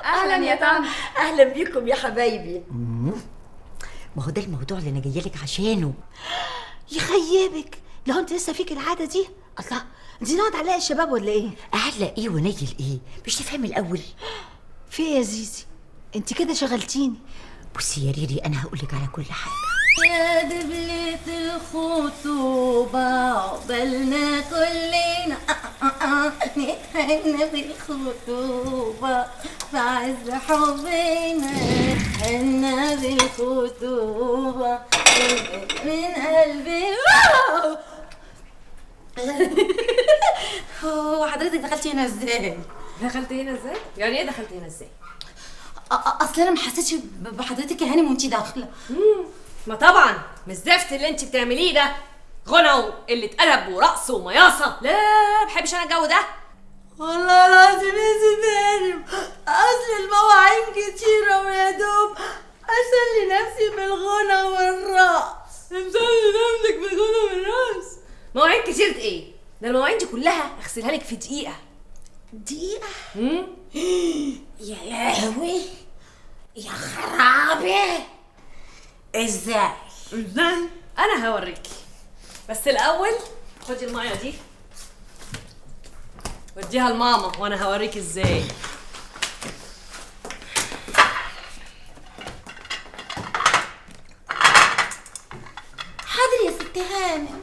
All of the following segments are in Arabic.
اهلا يا طنط. اهلا بيكم يا حبايبي. ما هو ده الموضوع اللي انا جايه لك عشانه. يخيبك، لو انت لسه فيك العاده دي؟ الله، انت ناوي على الشباب ولا ايه؟ اعلق ايه ونيل ايه؟ مش تفهمي الاول؟ في ايه يا زيزي؟ انت كده شغلتيني. بصي يا ريري، انا هقولك على كل حاجه. يا دبلة الخطوبة عقبالنا كلنا نتهنى بالخطوبة في عز حبنا، نتهنى بالخطوبة من قلبي. هو حضرتك دخلتي هنا ازاي؟ دخلت هنا ازاي؟ يعني ايه دخلت هنا ازاي؟ اصل انا ما حسيتش بحضرتك يا هانم وانتي داخله. ما طبعا مش زفت اللي انت بتعمليه ده، غنى وقله ادب ورقص ومياصه. لا بحبش انا الجو ده والله العظيم يا ست هانم، اصل المواعين كتيره ويا دوب اسلي نفسي بالغنى والرقص. مسلي نفسك بالغنى والرقص؟ مواعين كتير ايه؟ ده المواعين دي كلها اغسلها لك في دقيقه. دقيقه؟ يا لهوي يا خرابي، ازاي؟ انا هوريكي، بس الاول خدي الميه دي وديها لماما وانا هوريكي ازاي. حاضر يا ست هانم.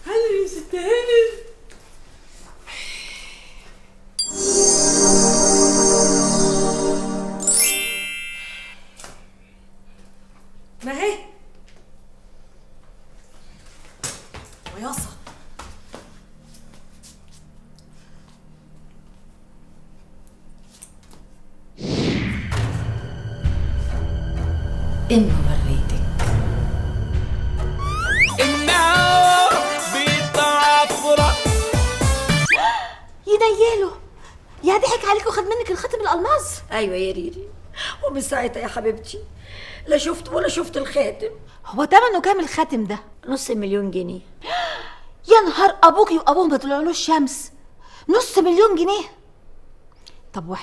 حاضر يا ست هانم. ما هي مياصة. إن وريتك إنه بيطفرة ينيله يا ضحك عليك وخد منك الخاتم الالماس. ايوه يا ريري، ومن ساعتها يا حبيبتي لا شفت ولا شفت الخاتم. هو تمنه كام الخاتم ده؟ $500,000. يا نهار ابوكي وابوه ما طلعلوش شمس، $500,000. طب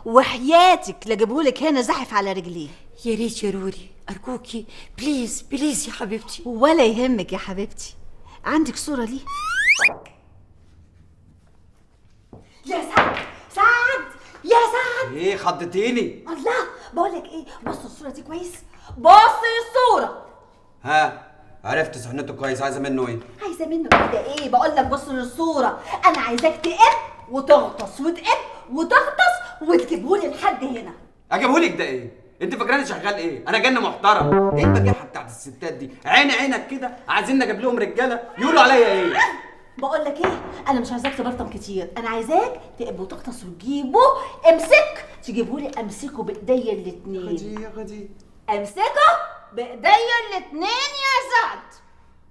وحياتك لا جابهولك هنا زحف على رجليه. يا ريت يا روري ارجوكي، بليز بليز يا حبيبتي. ولا يهمك يا حبيبتي، عندك صورة ليه؟ يا سعد يا سعد. ايه خضتيني؟ الله، بقولك ايه، بص الصورة دي كويس، بص الصورة. ها عرفت سحنته كويس، عايزه منه ايه؟ عايزة منه كده ايه؟ بقولك بص للصورة، انا عايزاك تقب وتغطس وتقب وتغطس وتجيبهولي لحد هنا. اجيبهولك ده ايه؟ انت فاكراني شغال ايه؟ انا جن محترم. ايه البجاحه بتاعت الستات دي؟ عينك كده، عايزين اجيب لهم رجاله يقولوا عليا ايه؟ بقولك ايه، انا مش عايزاك تبرطم كتير، انا عايزاك تقب وتغطس وتجيبه. امسك تجيبهولي، امسكه بايديا الاتنين. خدي امسكه بايديا الاتنين يا سعد.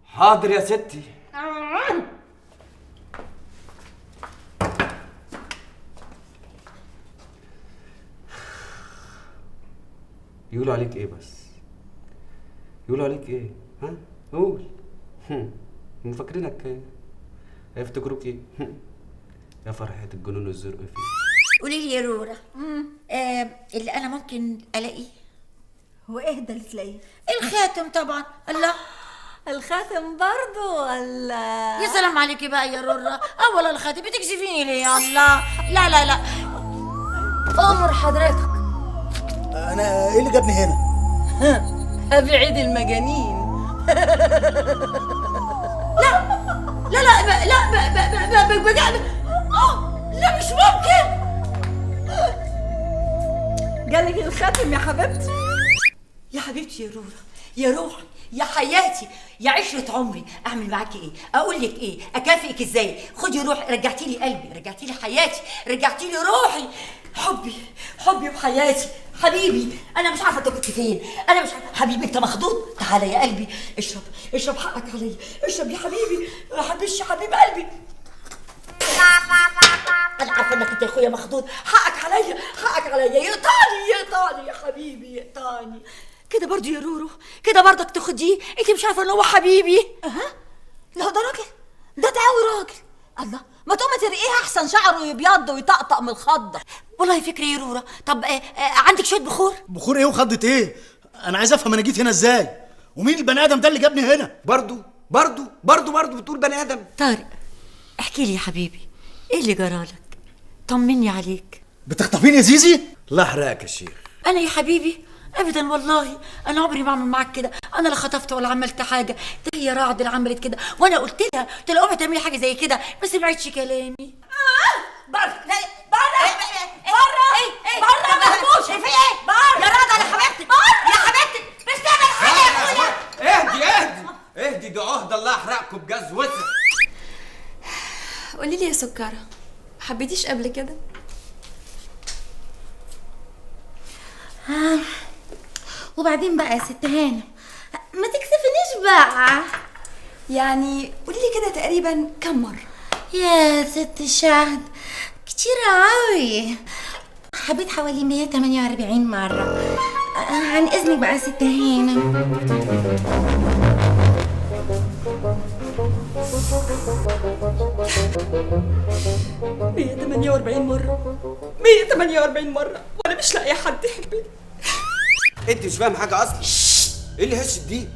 حاضر يا ستي. يقولوا عليك ايه بس؟ يقولوا عليك ايه؟ ها؟ قول. هم فاكرينك ايه؟ هيفتكروك ايه؟ يا فرحة الجنون الزرق فيه. قولي لي يا رورا، اللي انا ممكن الاقيه. هو ايه ده اللي تلاقيه؟ الخاتم طبعا. الله، الخاتم برضو ولا؟ يا سلام عليكي بقى يا رورا، اولا الخاتم بتكسفيني ليه يا الله؟ لا لا لا، امر حضرتك. انا ايه اللي جابني هنا؟ هابي عيد المجانين. لا لا لا لا بجد، لا مش ممكن. جالك الخاتم يا حبيبتي؟ يا حبيبتي يا رورا، يا روحي، يا حياتي، يا عشرة عمري، اعمل معاكي ايه؟ اقول لك ايه؟ اكافئك ازاي؟ خدي روحي، رجعتي لي قلبي، رجعتي لي حياتي، رجعتي لي روحي، حبي وحياتي، حبيبي. انا مش عارفه انت كنت فين، انا مش عارفه. حبيبي انت مخضوض، تعالى يا قلبي، اشرب حقك عليا، اشرب يا حبيبي، ما حبيبش حبيب قلبي. انا عارفه انك انت يا اخويا مخضوض، حقك عليا، يقطعني يا حبيبي، يقطعني كده برضو يا رورو، كده برضك تاخديه؟ انت مش عارفه ان هو حبيبي؟ لا ده راجل، ده قوي راجل. الله، ما تقوم ترقيها احسن، شعره يبيض ويطقطق من الخضه. والله فكرة يا رورة. طب عندك شوية بخور؟ بخور ايه وخضة ايه؟ انا عايز افهم انا جيت هنا ازاي؟ ومين البني ادم ده اللي جابني هنا؟ برضو بتقول بني ادم؟ طارق احكي لي يا حبيبي، ايه اللي جرالك؟ طمني عليك. بتخطفيني يا زيزي؟ الله يحرقك يا شيخ. انا يا حبيبي ابدا والله، انا عمري ما اعمل معاك كده، انا لا خطفت ولا عملت حاجه، ده هي رعد اللي عملت كده، وانا قلت لها اوعي تعملي حاجه زي كده، ما سمعتش كلامي. بره مهموش، في ايه؟ يا رضا يا حبيبتي، يا حبيبتي مش تعمل حاجه يا اخويا. اهدي ده عهد الله يحرقكم بجاز وسع. قولي لي يا سكرة، حبيتيش قبل كده؟ وبعدين بقى يا ست هانم، ما تكسفنيش بقى. يعني قولي لي كده تقريبا كم مرة؟ يا ست شهد كتير قوي، حبيت حوالي 148 مرة. عن اذنك بقى يا ست هانم. 148 مرة، 148 مرة، وانا مش لاقية حد يحبني. انت مش فاهم حاجه اصلا. ايه اللي هشت دي؟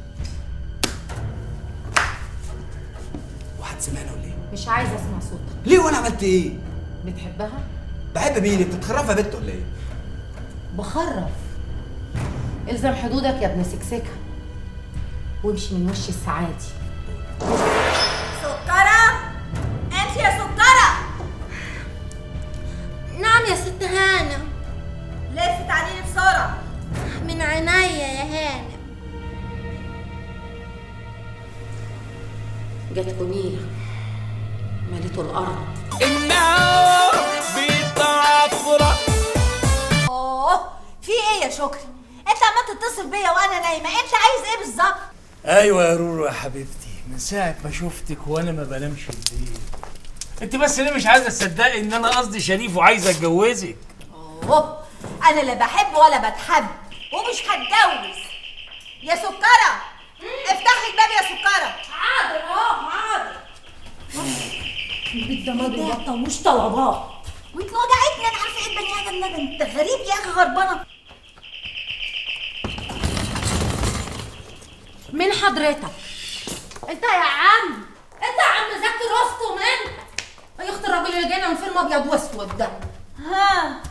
واحد سمعنا ولا ايه؟ مش عايزه اسمع صوتك. ليه وانا عملت ايه؟ بتحبها؟ بحب مين؟ انت بتخرفها بنت ولا ايه؟ بخرف. الزم حدودك يا ابن سكسكه وامشي من وش السعادي. سكرة، امشي يا سكرة. نعم يا ست هانم. لفت عليني بسرعة. من عينيا يا هانم. جاتكوا نيله مليتوا الارض. اوه، في ايه يا شكري؟ انت عمال تتصل بيا وانا نايمة، انت عايز ايه بالظبط؟ ايوه يا رورو يا حبيبتي، من ساعة ما شفتك وانا ما بنامش الليل. انت بس ليه مش عايزة تصدقي ان انا قصدي شريف وعايزة اتجوزك؟ اوه، انا لا بحب ولا بتحب ومش هتجوز. يا سكرة، افتحي الباب يا سكرة. حاضر اهو، حاضر. البيت ده ما بيبطلوش طلبات. وانت وجعتني، انا عارفه ايه البني ادم ده، انت غريب يا اخي، غربانه. من حضرتك؟ انت يا عم، انت يا عم زكي رستم، انت يا اخت الراجل اللي جاينا من فيلم ابيض واسود ده. ها،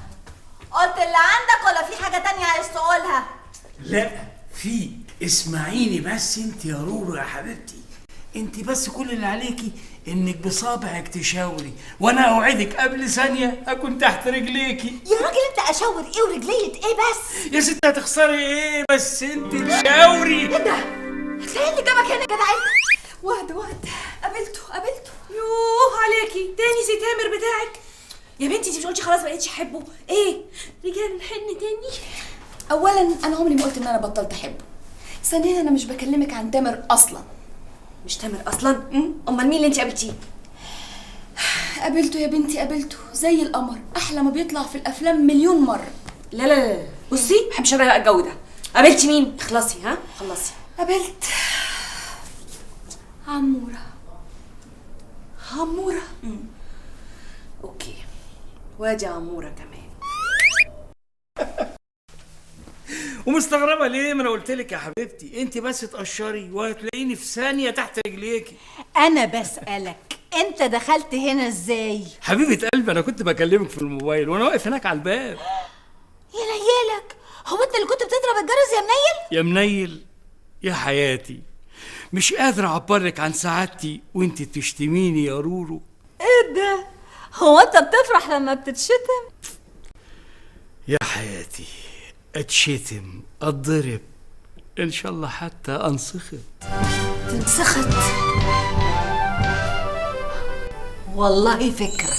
قلت اللي عندك ولا في حاجه تانية عايز تقولها؟ لا في، اسمعيني بس انت يا رورو يا حبيبتي، انت بس كل اللي عليكي انك بصابعك تشاوري، وانا اوعدك قبل ثانيه اكون تحت رجليكي. يا راجل انت اشاور ايه ورجليه ايه بس؟ يا ست هتخسري ايه بس انت تشاوري. ايه ده؟ هتلاقي اللي جابك هنا يا جدع انت. وهد قابلته. يوه عليكي، تاني سي تامر بتاعك يا بنتي. انتي مش قلتي خلاص بقيتش احبه؟ ايه رجعنا نحن تاني؟ اولا انا عمري ما قلت ان انا بطلت احبه. ثانيا انا مش بكلمك عن تامر اصلا. مش تامر اصلا؟ امال مين اللي انتي قابلتيه؟ قابلته يا بنتي، قابلته زي القمر، احلى ما بيطلع في الافلام مليون مره. لا بصي، ما بحبش انا بقى الجو ده. قابلتي مين؟ اخلصي، ها خلصي. قابلت عمورة. اوكي، وادي عمورة كمان. ومستغربه ليه؟ ما انا قلت لك يا حبيبتي انت بس تقشري وهتلاقيني في ثانيه تحت رجليكي. انا بسألك انت دخلت هنا ازاي؟ حبيبه قلبي انا كنت بكلمك في الموبايل وانا واقف هناك على الباب. يا نيلك، هو انت اللي كنت بتضرب الجرس يا منيل؟ يا منيل يا حياتي، مش قادر اعبرلك عن سعادتي وانت تشتميني يا رورو. ايه ده؟ هو انت بتفرح لما بتتشتم؟ يا حياتي، اتشتم اتضرب ان شاء الله حتى انسخط. تنسخط؟ والله فكرة.